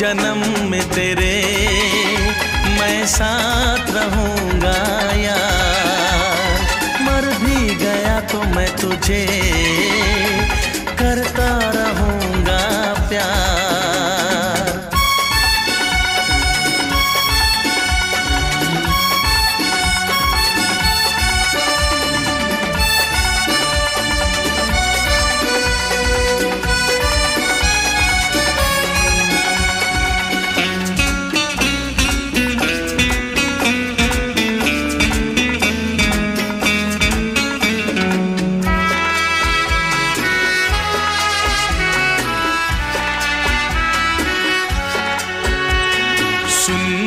जन्म में तेरे मैं साथ रहूंगा यार। मर भी गया तो मैं तुझे